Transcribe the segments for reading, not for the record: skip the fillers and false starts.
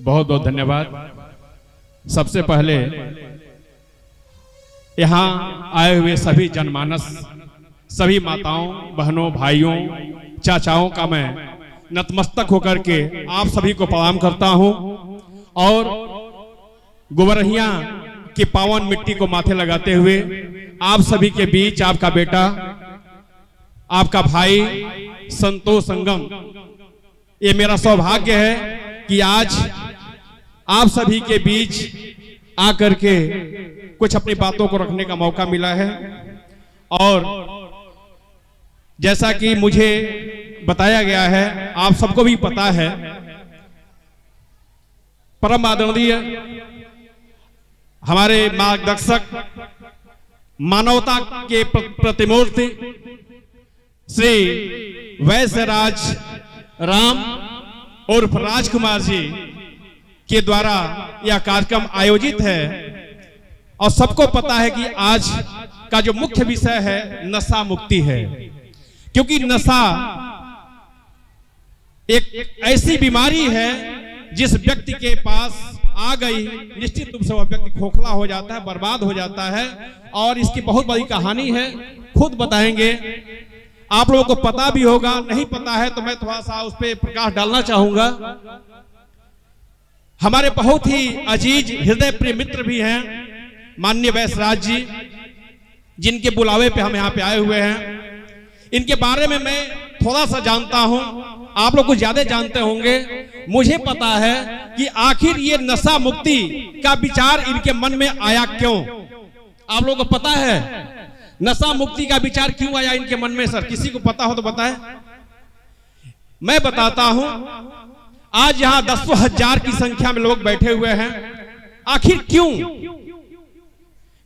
बहुत बहुत धन्यवाद। सबसे पहले यहाँ आए हुए सभी जनमानस, सभी माताओं, बहनों, भाइयों, चाचाओं का मैं नतमस्तक होकर के आप सभी को प्रणाम करता हूँ और गोबरहिया की पावन मिट्टी को माथे लगाते हुए आप सभी के बीच आपका बेटा, आपका भाई संतोष संगम, ये मेरा सौभाग्य है कि आज आप सभी के बीच आकर के कुछ अपनी बातों को रखने का मौका मिला है। और जैसा कि मुझे बताया गया है, आप सबको भी पता है, परम आदरणीय हमारे मार्गदर्शक, मानवता के प्रतिमूर्ति श्री वैश्यराज राम उर्फ राजकुमार जी के द्वारा यह कार्यक्रम आयोजित है। और सबको पता है कि आज का जो मुख्य विषय है नशा मुक्ति है, क्योंकि नशा एक ऐसी बीमारी है जिस व्यक्ति के पास आ गई, निश्चित रूप से वह व्यक्ति खोखला हो जाता है, बर्बाद हो जाता है। और इसकी बहुत बड़ी कहानी है, खुद बताएंगे। आप लोगों को पता भी होगा, नहीं पता है तो मैं थोड़ा सा उस पर प्रकाश डालना चाहूंगा। हमारे बहुत ही अजीज हृदय प्रिय मित्र भी हैं माननीय वैश्यराज जी, जिनके बुलावे पे हम यहाँ पे आए हुए हैं। इनके बारे में मैं थोड़ा सा जानता हूं, आप लोग कुछ ज्यादा जानते होंगे। मुझे पता है कि आखिर ये नशा मुक्ति का विचार इनके मन में आया क्यों। आप लोगों को पता है नशा मुक्ति का विचार क्यों आया इनके मन में? सर, किसी को पता हो तो बताएं। मैं बताता हूं। आज यहाँ 10,000 की संख्या में लोग बैठे हुए हैं। आखिर क्यों?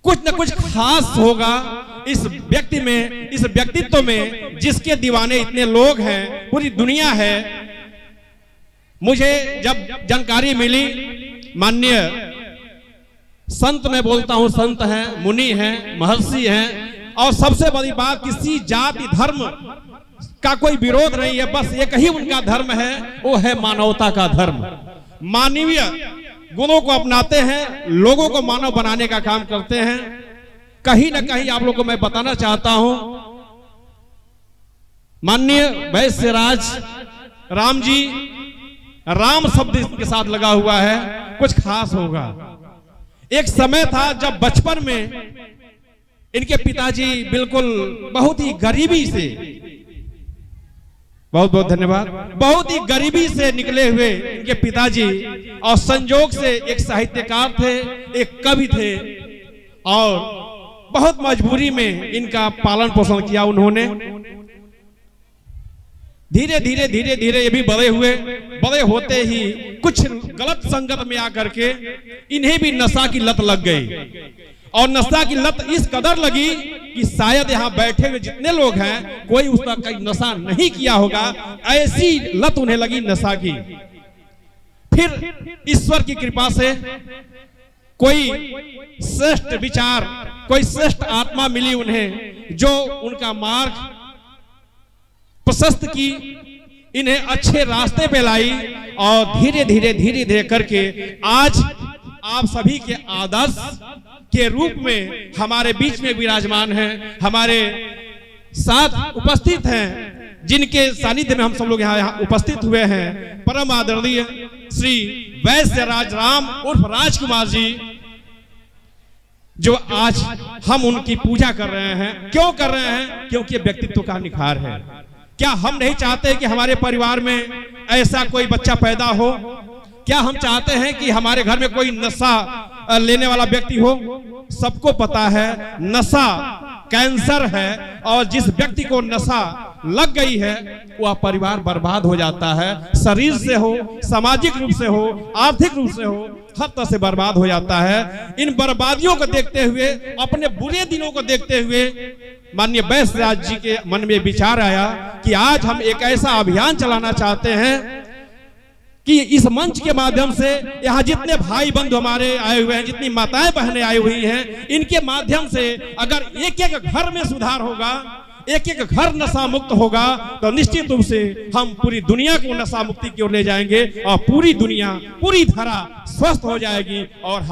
कुछ न कुछ खास होगा इस व्यक्ति में, इस व्यक्तित्व में, जिसके दीवाने इतने लोग हैं, पूरी दुनिया है। मुझे जब जानकारी मिली, माननीय संत मैं बोलता हूं, संत हैं, मुनि हैं, महर्षि हैं, और सबसे बड़ी बात, किसी जाति धर्म का कोई विरोध नहीं है, बस एक ही उनका धर्म है, वो है मानवता का धर्म। मानवीय गुणों को अपनाते हैं, लोगों को मानव बनाने का काम करते हैं। कहीं ना कहीं आप लोगों को मैं बताना चाहता हूं, माननीय वैश्यराज राम जी, राम शब्द इसके साथ लगा हुआ है, कुछ खास होगा। एक समय था जब बचपन में इनके पिताजी बिल्कुल बहुत ही गरीबी से, बहुत बहुत धन्यवाद, बहुत ही गरीबी से निकले हुए इनके पिताजी, और संजोग से एक साहित्यकार थे, एक कवि थे, और बहुत मजबूरी में इनका पालन पोषण किया उन्होंने। धीरे धीरे धीरे धीरे ये भी बड़े हुए। बड़े होते ही कुछ गलत संगत में आकर के इन्हें भी नशा की लत लग गई, और नशा की लत इस कदर लगी कि शायद यहाँ बैठे हुए जितने लोग हैं कोई उसका कहीं नशा नहीं किया होगा, ऐसी लत उन्हें लगी नशा की। फिर ईश्वर की कृपा से कोई श्रेष्ठ विचार, कोई श्रेष्ठ आत्मा मिली उन्हें, जो उनका मार्ग प्रशस्त की, इन्हें अच्छे रास्ते पे लाई, और धीरे धीरे धीरे धीरे करके आज आप सभी के आदर्श के रूप में हमारे बीच में विराजमान हैं, हमारे साथ उपस्थित हैं, जिनके सानिध्य में हम सब लोग यहाँ उपस्थित हुए हैं। परम आदरणीय श्री वैश्यराज राम उर्फ राजकुमार जी, जो आज हम उनकी पूजा कर रहे हैं। क्यों कर रहे हैं? क्योंकि व्यक्तित्व का निखार है। क्या हम नहीं चाहते कि हमारे परिवार में ऐसा कोई बच्चा पैदा हो? क्या हम चाहते हैं कि हमारे घर में कोई नशा लेने वाला व्यक्ति हो? सबको पता है नशा कैंसर है, और जिस व्यक्ति को नशा लग गई है वह परिवार बर्बाद हो जाता है। शरीर से हो, सामाजिक रूप से हो, आर्थिक रूप से हो, हर तरह से बर्बाद हो जाता है। इन बर्बादियों को देखते हुए, अपने बुरे दिनों को देखते हुए, माननीय वैश्यराज जी के मन में विचार आया कि आज हम एक ऐसा अभियान चलाना चाहते हैं कि इस मंच के माध्यम से यहाँ जितने भाई बंधु हमारे आए हुए हैं, जितनी माताएं बहनें आई हुई हैं, इनके माध्यम से अगर एक एक घर में सुधार होगा, एक एक घर नशा मुक्त होगा तो निश्चित रूप से हम पूरी दुनिया को नशा मुक्ति की ओर ले जाएंगे और पूरी दुनिया, पूरी धरा स्वस्थ हो जाएगी और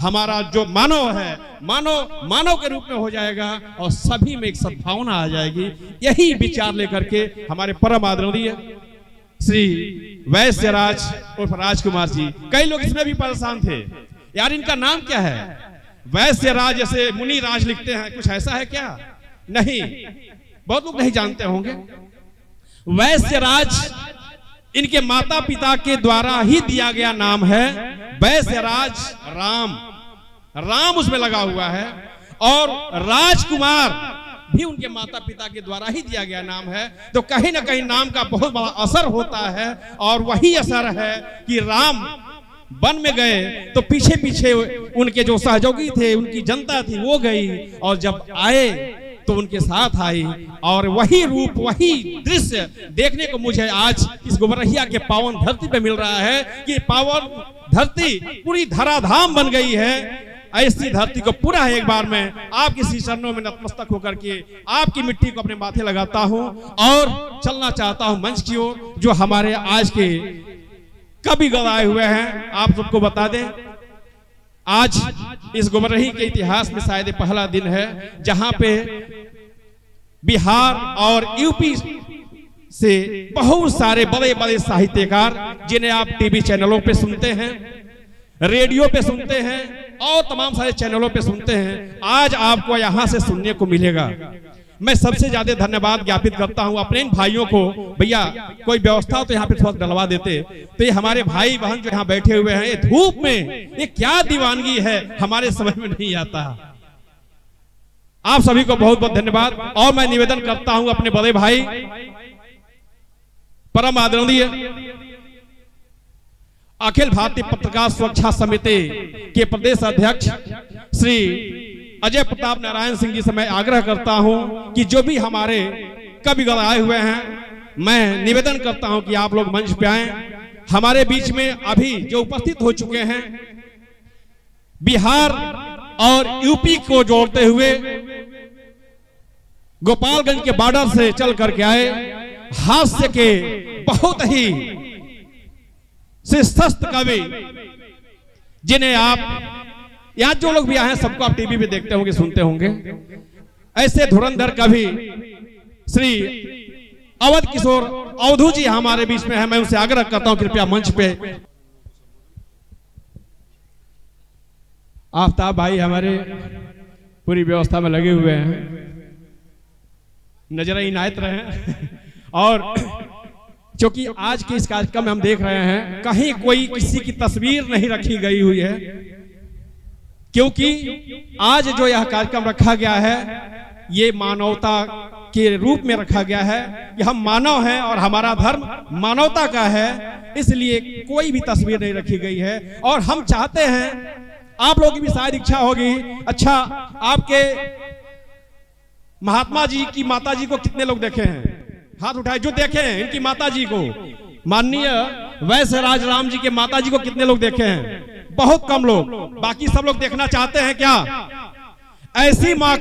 हमारा जो मानव है मानव के रूप में हो जाएगा और सभी में एक सद्भावना आ जाएगी। यही विचार लेकर के हमारे परम आदरणीय श्री वैश्यराज उर्फ राजकुमार जी, कई लोग इसमें भी परेशान थे, यार इनका नाम क्या है? वैश्यराज जैसे मुनि राज लिखते हैं, कुछ ऐसा है क्या? नहीं, बहुत लोग नहीं जानते होंगे। वैश्यराज इनके माता पिता के द्वारा ही दिया गया नाम है। वैश्यराज राम उसमें लगा हुआ है और राजकुमार भी उनके माता पिता के द्वारा ही दिया गया नाम है। तो कहीं ना कहीं नाम का बहुत बड़ा असर होता है और वही असर है कि राम वन में गए तो पीछे पीछे उनके जो सहयोगी थे, उनकी जनता थी, वो गई और जब आए तो उनके साथ आई और वही रूप, वही दृश्य देखने को मुझे आज इस गोबरहिया के पावन धरती पे मिल रहा है कि पावन धरती पूरी धराधाम बन गई है। ऐसी धरती को पूरा एक बार मैं आपके श्री चरणों में नतमस्तक होकर के आपकी मिट्टी को अपने माथे लगाता हूं और चलना चाहता हूं मंच की ओर। जो हमारे आज के कवि गवाए हुए हैं, आप सबको बता दें, आज इस गोबरही के इतिहास में शायद पहला दिन है जहां पे बिहार और यूपी से बहुत सारे बड़े बड़े साहित्यकार, जिन्हें आप टीवी चैनलों पे सुनते हैं, रेडियो पे सुनते हैं और तमाम सारे चैनलों पे सुनते हैं, आज आपको यहां से सुनने को मिलेगा। मैं सबसे ज्यादा धन्यवाद ज्ञापित करता हूं अपने इन भाइयों को। भैया कोई व्यवस्था तो यहाँ पे थोड़ा डलवा देते, तो ये हमारे भाई बहन जो यहाँ बैठे हुए हैं, ये धूप में ये क्या दीवानगी है हमारे समझ में नहीं आता। आप सभी को बहुत बहुत धन्यवाद। और मैं निवेदन करता हूं अपने बड़े भाई परम आदरणीय अखिल भारतीय पत्रकार सुरक्षा समिति के प्रदेश अध्यक्ष श्री अजय प्रताप नारायण सिंह जी से मैं आग्रह करता हूं कि जो भी हमारे कविगण आए हुए हैं, मैं निवेदन करता हूं कि आप लोग मंच पे आए। हमारे बीच में अभी जो उपस्थित हो चुके हैं, बिहार और यूपी को जोड़ते हुए गोपालगंज के बॉर्डर से चल करके आए हास्य के बहुत ही श्रेष्ठ कवि, जिन्हें आप यहां जो लोग भी आए हैं सबको आप टीवी पे देखते होंगे, सुनते होंगे, ऐसे धुरंधर कवि श्री अवध किशोर अवधू जी हमारे बीच में है। मैं उनसे आग्रह करता हूं कृपया मंच पे। आफ्ताब भाई हमारे पूरी व्यवस्था में लगे हुए हैं, नजर इनायत रहे। और क्योंकि आज के इस कार्यक्रम में हम देख रहे हैं कहीं कोई किसी की तस्वीर नहीं रखी गई हुई है, क्योंकि आज जो यह कार्यक्रम रखा गया है ये मानवता के रूप में रखा गया है कि हम मानव हैं और हमारा धर्म मानवता का है, इसलिए कोई भी तस्वीर नहीं रखी गई है। और हम चाहते हैं, आप लोगों की भी शायद इच्छा होगी, अच्छा आपके महात्मा जी की माता जी को कितने लोग देखे हैं? हाथ उठाए जो देखे हैं इनकी माता जी को। माननीय वैश्यराज राम जी के माता जी को कितने लोग देखे हैं? बहुत कम लोग। बाकी सब लोग देखना चाहते हैं क्या? ऐसी माँ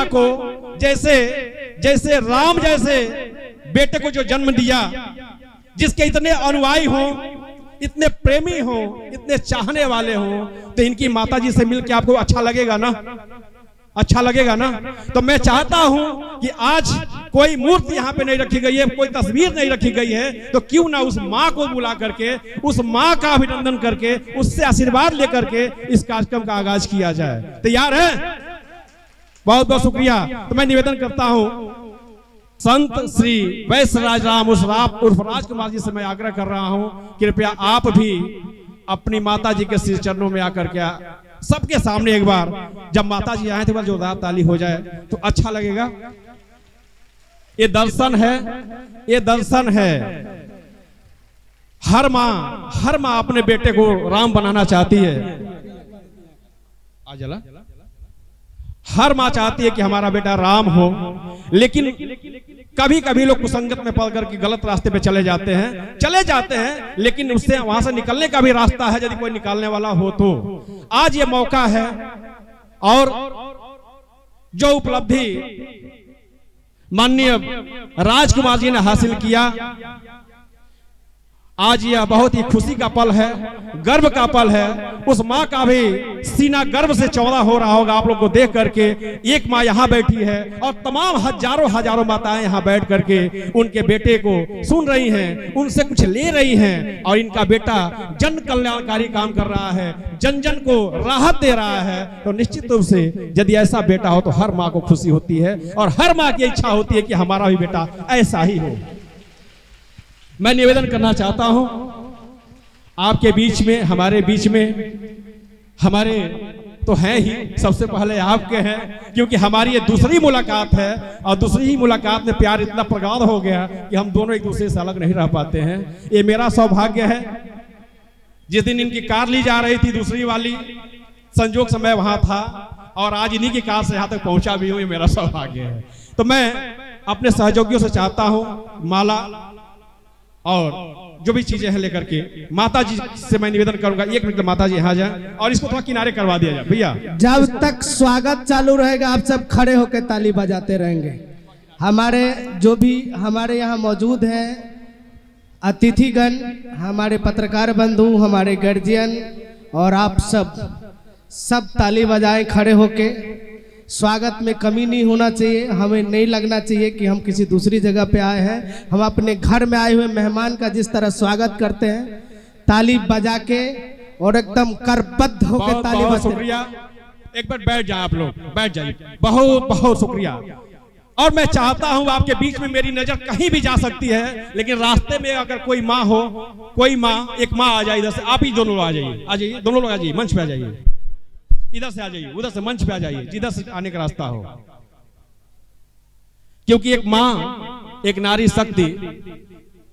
को जैसे राम जैसे बेटे को जो जन्म दिया, जिसके इतने अनुयायी हो, इतने प्रेमी हो, इतने चाहने वाले हो, तो इनकी माता जी से मिलकर आपको अच्छा लगेगा ना? अच्छा लगेगा ना? तो मैं चाहता हूं कि आज कोई मूर्ति यहाँ पे नहीं रखी गई है, कोई तस्वीर नहीं रखी गई है, तो क्यों ना उस माँ को बुला करके, उस माँ का अभिनंदन करके, उससे आशीर्वाद लेकर के इस कार्यक्रम का आगाज किया जाए। तैयार है? बहुत बहुत शुक्रिया। तो मैं निवेदन करता हूं संत श्री वैश्यराज राम उर्फ राजकुमार जी से मैं आग्रह कर रहा हूं, कृपया आप भी अपनी माता जी के श्री चरणों में आकर के सबके सामने एक बार, जब माता जी आए थे बार जोरदार ताली हो जाए तो अच्छा लगेगा। ये दर्शन है, ये दर्शन है। हर माँ अपने बेटे को राम बनाना चाहती है। आजला हर माँ चाहती है कि हमारा बेटा राम हो, लेकिन कभी कभी लोग कुसंगत में पड़ करके गलत रास्ते पे चले जाते हैं, लेकिन उससे वहां से निकलने का भी रास्ता है, यदि कोई निकालने वाला हो तो। आज ये मौका है और जो उपलब्धि माननीय राजकुमार जी ने हासिल किया, आज यह बहुत ही खुशी का पल है, गर्व का पल है। उस माँ का भी सीना गर्व से चौड़ा हो रहा होगा आप लोग को देख करके। एक माँ यहाँ बैठी है और तमाम हजारों हजारों माताएं यहाँ बैठ करके उनके बेटे को सुन रही हैं, उनसे कुछ ले रही हैं। और इनका बेटा जन कल्याणकारी काम कर रहा है, जन जन को राहत दे रहा है। तो निश्चित रूप से यदि ऐसा बेटा हो तो हर माँ को खुशी होती है और हर माँ की इच्छा होती है कि हमारा भी बेटा ऐसा ही हो। मैं निवेदन करना चाहता हूं आपके बीच में, हमारे बीच में, हमारे तो हैं ही, सबसे पहले आपके हैं, क्योंकि हमारी ये दूसरी मुलाकात है और दूसरी ही मुलाकात में प्यार इतना प्रगाढ़ हो गया कि हम दोनों एक दूसरे से अलग नहीं रह पाते हैं। ये मेरा सौभाग्य है। जिस दिन इनकी कार ली जा रही थी दूसरी वाली, संजोग से मैं वहां था और आज इन्हीं की कार से यहां तक पहुंचा भी हूं। ये मेरा सौभाग्य है। तो मैं अपने सहयोगियों से चाहता हूं माला और जो भी चीजें हैं लेकर के माता जी से मैं निवेदन करूंगा, 1 मिनट माता जी यहाँ जाए और इसको थोड़ा किनारे करवा दिया जाए भैया। जब तक स्वागत चालू रहेगा आप सब खड़े होकर ताली बजाते रहेंगे। हमारे जो भी हमारे यहाँ मौजूद हैं अतिथिगण, हमारे पत्रकार बंधु, हमारे गार्जियन और आप सब ताली बजाएं खड़े होके। स्वागत में कमी नहीं होना चाहिए, हमें नहीं लगना चाहिए कि हम किसी दूसरी जगह पे आए हैं। हम अपने घर में आए हुए मेहमान का जिस तरह स्वागत करते हैं, ताली बजा के और एकदम करबद्ध होकर ताली बजाते। शुक्रिया। एक बार बैठ जाए, आप लोग बैठ जाइए। बहुत बहुत शुक्रिया। और मैं चाहता हूं आपके बीच में मेरी नजर कहीं भी जा सकती है, लेकिन रास्ते में अगर कोई माँ हो, कोई माँ, एक माँ आ जाए इधर से, आप ही दोनों आ जाइए, आ जाइए, दोनों लोग आ जाइए, मंच पे आ जाइए, इधर से आ जाइए, उधर से मंच पे आ जाइए, जिधर से आने का रास्ता हो। क्योंकि एक माँ, एक नारी शक्ति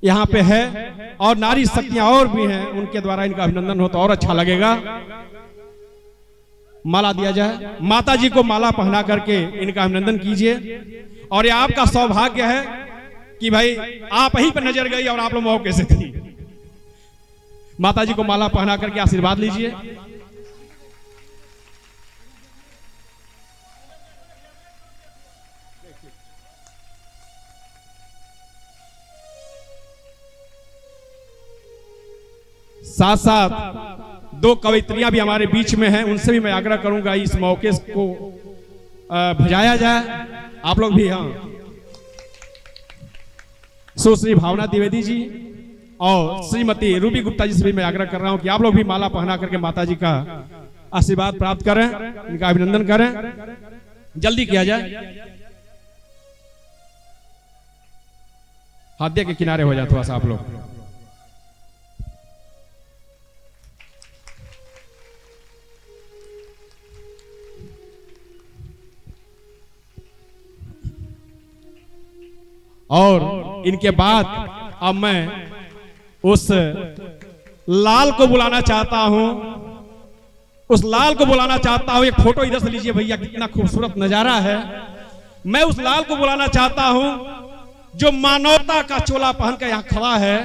यहाँ पे है और नारी शक्तियां और भी हैं, उनके द्वारा इनका अभिनंदन हो तो और अच्छा लगेगा। माला दिया जाए, माता जी को माला पहना करके इनका अभिनंदन कीजिए। और ये आपका सौभाग्य है कि भाई आप ही पर नजर गई और आप लोग मौके से थी। माता जी को माला पहना करके आशीर्वाद लीजिए। साथ साथ 2 कवित्रियां भी हमारे बीच में हैं, उनसे भी मैं आग्रह करूंगा इस मौके को भजाया जाए। आप लोग भी, हाँ, सुश्री भावना द्विवेदी जी और श्रीमती रूबी गुप्ता जी से भी मैं आग्रह कर रहा हूं कि आप लोग भी माला पहना करके माता जी का आशीर्वाद प्राप्त करें, इनका अभिनंदन करें। जल्दी किया जाए। हाथ के किनारे हो जाए थोड़ा सा आप लोग। और इनके बाद अब मैं उस लाल को बुलाना चाहता हूं, उस लाल को बुलाना चाहता हूं। एक फोटो इधर से लीजिए भैया, कितना खूबसूरत नजारा है। मैं उस लाल को बुलाना चाहता हूं जो मानवता का चोला पहन कर यहां खड़ा है।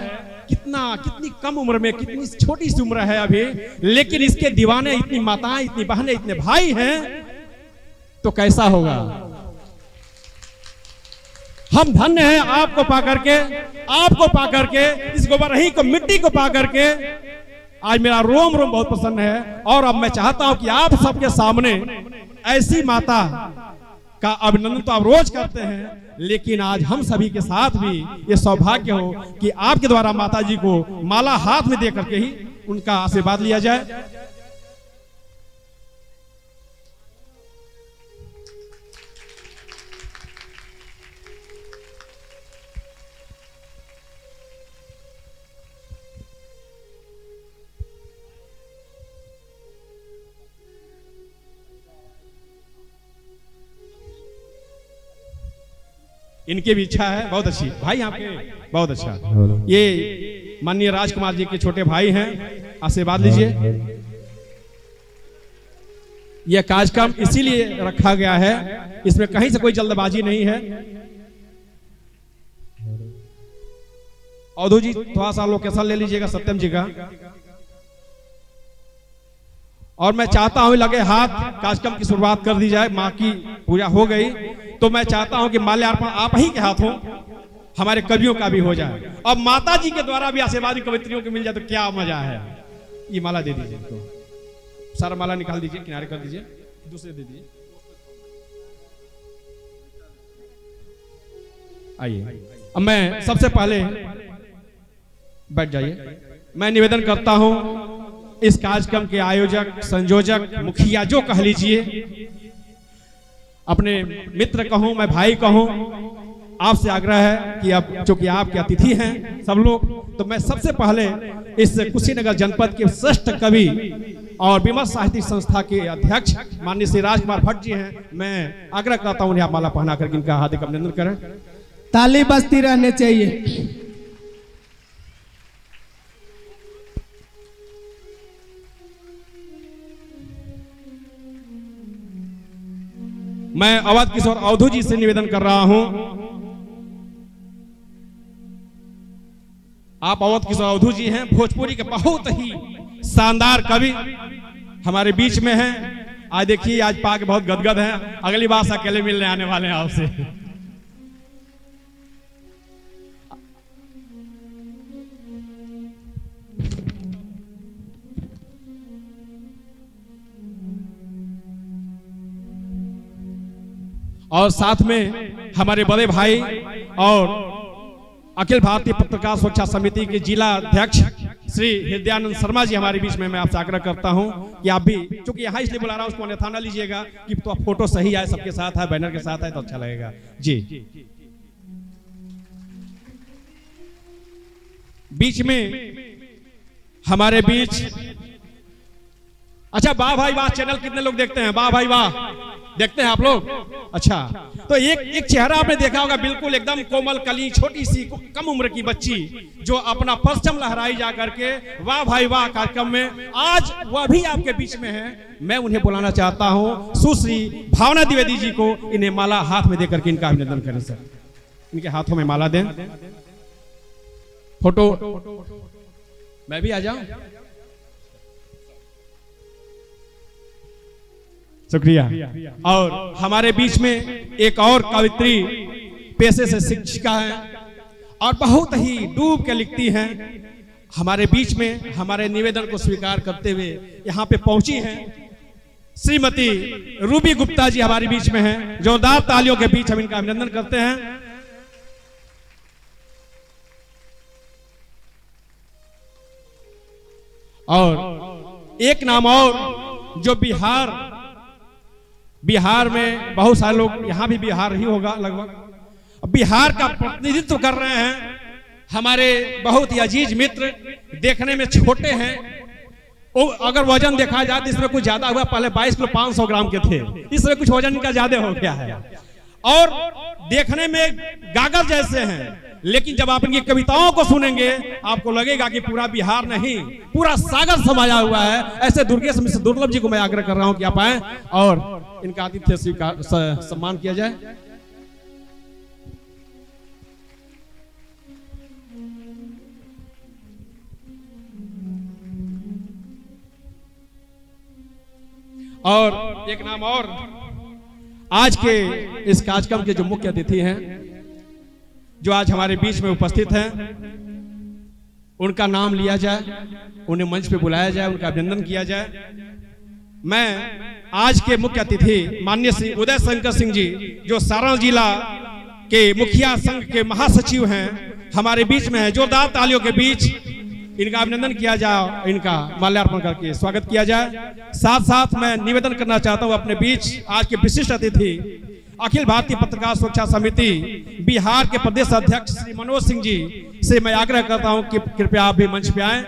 कितनी कम उम्र में, कितनी छोटी सी उम्र है अभी, लेकिन इसके दीवाने इतनी माताएं, इतनी बहनें, इतने भाई हैं, तो कैसा होगा। हम धन्य हैं आपको पाकर के, आपको पाकर के, इस गोबरही को, मिट्टी को पाकर के आज मेरा रोम रोम बहुत प्रसन्न है। और अब मैं चाहता हूं कि आप सबके सामने ऐसी माता का अभिनंदन तो आप रोज करते हैं, लेकिन आज हम सभी के साथ भी ये सौभाग्य हो कि आपके द्वारा माता जी को माला हाथ में दे करके ही उनका आशीर्वाद लिया जाए। इनकी भी इच्छा है, बहुत अच्छी भाई आपके, बहुत अच्छा। ये माननीय राजकुमार जी के छोटे भाई हैं, आशीर्वाद लीजिए। यह कार्यक्रम इसीलिए रखा गया है, इसमें कहीं से कोई जल्दबाजी नहीं है। अवधू जी थोड़ा सा लोकेशन ले लीजिएगा सत्यम जी का। और मैं चाहता हूं लगे हाथ कार्यक्रम की शुरुआत कर दी जाए। मां की पूजा हो गई तो मैं चाहता हूं कि माल्यार्पण आप ही के हाथों हमारे कवियों का भी हो जाए और माता जी के द्वारा भी आशीर्वाद कवित्रियों को मिल जाए तो क्या मजा है। ये माला दे दीजिए इनको, सारा माला निकाल दीजिए, किनारे कर दीजिए, दूसरे दे दीजिए। आइए, अब मैं सबसे पहले बैठ जाइए। मैं निवेदन करता हूं इस कार्यक्रम के आयोजक, संयोजक, मुखिया जो कह लीजिए, अपने मित्र कहूं, मैं भाई कहूं, आपसे आग्रह है कि अब चूंकि आपके अतिथि हैं सब लोग, तो मैं सबसे पहले इस कुशीनगर जनपद के श्रेष्ठ कवि और विमर्श साहित्यिक संस्था के अध्यक्ष माननीय श्री राजकुमार भट्ट जी हैं, मैं आग्रह करता हूं उन्हें आप माला पहना कर इनका हार्दिक अभिनंदन करें। ताली बजती रहनी चाहिए। मैं अवध किशोर अवधू जी से निवेदन कर रहा हूं, आप अवध किशोर अवधू जी हैं, भोजपुरी के बहुत ही शानदार कवि हमारे बीच में हैं। आज देखिए, आज पाके बहुत गदगद हैं, अगली बार से अकेले मिलने आने वाले हैं आपसे। और साथ में हमारे बड़े भाई और अखिल भारतीय पत्रकार सुरक्षा समिति के जिला अध्यक्ष श्री हृदयानंद शर्मा जी हमारे बीच में, मैं आपसे आग्रह करता हूं कि आप भी, चूंकि यहाँ इसलिए बुला रहा हूं, उसको अन्यथा ना लीजिएगा कि तो फोटो सही आए, सबके साथ है, बैनर के साथ है तो अच्छा लगेगा जी। बीच में हमारे बीच, अच्छा, वाह भाई वाह चैनल कितने लोग देखते हैं? वाह भाई वाह, देखते हैं आप लोग? अच्छा, तो एक चेहरा आपने देखा होगा, बिल्कुल एकदम कोमल कली, छोटी सी कम उम्र की बच्ची जो अपना परचम लहराई जा करके वाह भाई वाह कार्यक्रम में, आज वह भी आपके बीच में है। मैं उन्हें बुलाना चाहता हूं, सुश्री भावना द्विवेदी जी को, इन्हें माला हाथ में देकर के इनका अभिनंदन करें सर, इनके हाथों में माला दें। फोटो मैं भी आ जाऊं? शुक्रिया। और हमारे बीच में एक और कवित्री, पेशे से शिक्षिका है और बहुत ही डूब के लिखती हैं, हमारे बीच में हमारे निवेदन को स्वीकार करते हुए यहाँ पे पहुंची हैं श्रीमती रूबी गुप्ता जी हमारे बीच में हैं। जोरदार तालियों के बीच हम इनका अभिनंदन करते हैं। और एक नाम और जो बिहार में बहुत सारे लोग, यहाँ भी बिहार ही होगा लगभग, बिहार का प्रतिनिधित्व कर रहे हैं हमारे बहुत ही अजीज मित्र, देखने में छोटे हैं, अगर वजन देखा जाए तो इसमें कुछ ज्यादा हुआ, पहले 22 किलो 500 ग्राम के थे, इसमें कुछ वजन इनका ज्यादा हो गया है। और देखने में गागर जैसे हैं, लेकिन जब आप इनकी कविताओं को सुनेंगे आपको लगेगा कि पूरा बिहार नहीं, पूरा सागर समाया हुआ है। ऐसे दुर्गेश मिश्र दुर्लभ जी को मैं आग्रह कर रहा हूं कि आप आए और इनका आतिथ्य स्वीकार सम्मान किया जाए। और एक नाम और, आज के इस कार्यक्रम के जो मुख्य अतिथि हैं, जो आज हमारे बीच में उपस्थित हैं, उनका नाम लिया जाए, उन्हें मंच पे बुलाया जाए, उनका अभिनंदन किया जाए। मैं आज के मुख्य अतिथि माननीय श्री उदय शंकर सिंह जी, जो सारण जिला के मुखिया संघ के महासचिव हैं, हमारे बीच में है। जोरदार तालियों के बीच इनका अभिनंदन किया जाए, इनका माल्यार्पण करके स्वागत किया जाए। साथ साथ मैं निवेदन करना चाहता हूं अपने बीच आज के विशिष्ट अतिथि अखिल भारतीय पत्रकार सुरक्षा समिति बिहार के प्रदेश अध्यक्ष श्री मनोज सिंह जी से मैं आग्रह करता हूं कि कृपया आप भी मंच पे आएं।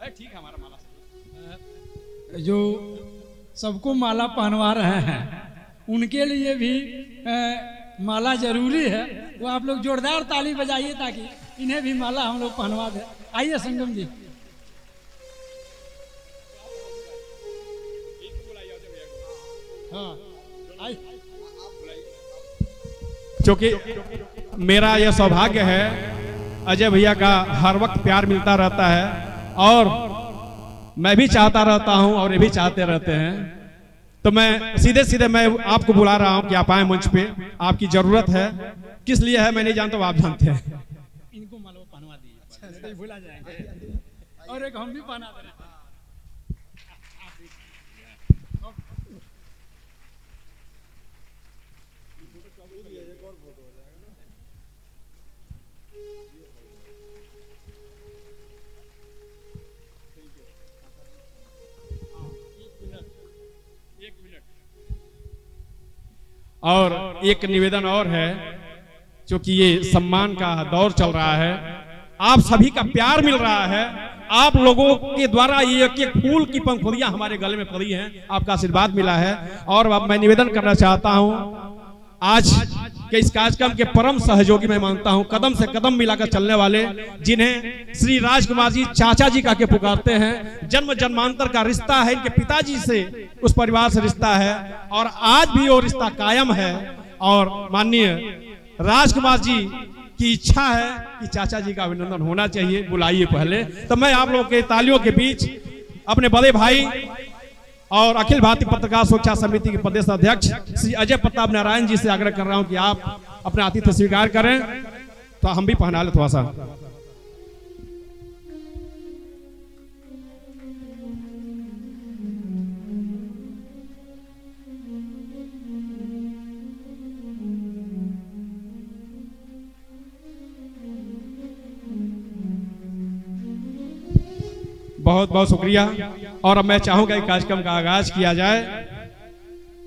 ठीक है, हमारा माला जो सबको माला पहनवा रहे हैं, उनके लिए भी माला जरूरी है। तो आप लोग जोरदार ताली बजाइए ताकि इन्हें भी माला हम लोग पहनवा दें। आइए संगम जी। हाँ आइए। क्योंकि मेरा यह सौभाग्य है, अजय भैया का हर वक्त प्यार मिलता रहता है और मैं भी चाहता रहता हूं और ये भी चाहते रहते हैं। तो मैं सीधे सीधे मैं आपको बुला रहा हूं कि आप आए मंच पे, आपकी जरूरत है। किस लिए है मैं नहीं जानता, आप जानते हैं। इनको मालूम पहनवा दीजिए, भूला जाएंगे। और एक हम भी पहना दे रहे हैं। और एक निवेदन और है, क्योंकि ये सम्मान का दौर चल रहा है, आप सभी का प्यार मिल रहा है, आप लोगों के द्वारा ये एक एक फूल की पंखुड़ियां हमारे गले में पड़ी हैं, आपका आशीर्वाद मिला है। और अब मैं निवेदन करना चाहता हूं, आज के इस कार्यक्रम के परम सहयोगी मैं मानता हूं, कदम से कदम मिलाकर चलने वाले, जिन्हें श्री राजकुमार जी चाचा जी का के पुकारते हैं। जन्म जन्मांतर का रिश्ता है, इनके पिताजी से उस परिवार से रिश्ता है और आज भी वो रिश्ता कायम है। और माननीय राजकुमार जी की इच्छा है कि चाचा जी का अभिनंदन होना चाहिए, बुलाइए पहले। तो मैं आप लोगों के तालियों के बीच अपने बड़े भाई और अखिल भारतीय पत्रकार सुरक्षा समिति के प्रदेश अध्यक्ष श्री अजय प्रताप नारायण जी से आग्रह कर रहा हूं कि आप अपना आतिथ्य स्वीकार करें। तो हम भी पहना ले थोड़ा सा। बहुत बहुत शुक्रिया। और अब मैं चाहूंगा कि कार्यक्रम का आगाज किया जाए।